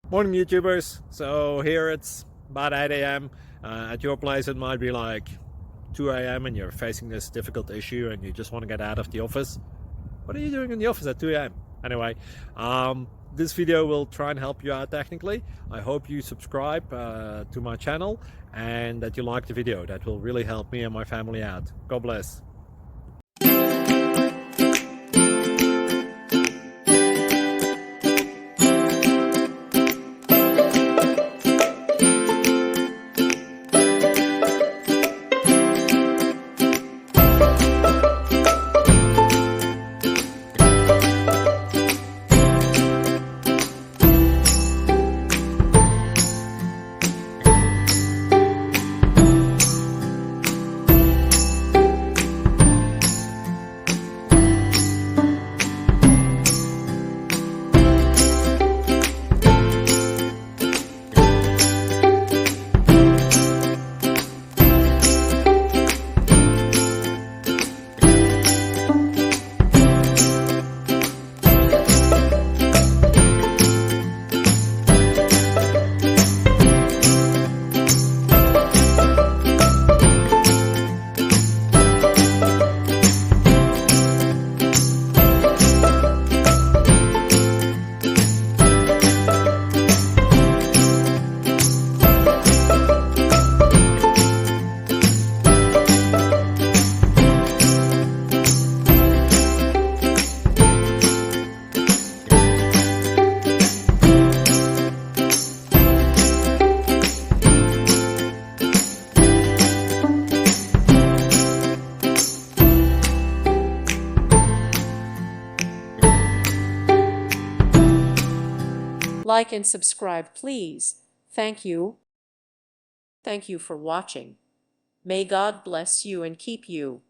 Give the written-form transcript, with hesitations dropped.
Morning, YouTubers. So here it's about 8 a.m. At your place, it might be like 2 a.m. and you're facing this difficult issue and you just want to get out of the office. What are you doing in the office at 2 a.m.? Anyway, this video will try and help you out technically. I hope you subscribe to my channel and that you like the video. That will really help me and my family out. God bless. Like and subscribe, please. Thank you. Thank you for watching. May God bless you and keep you.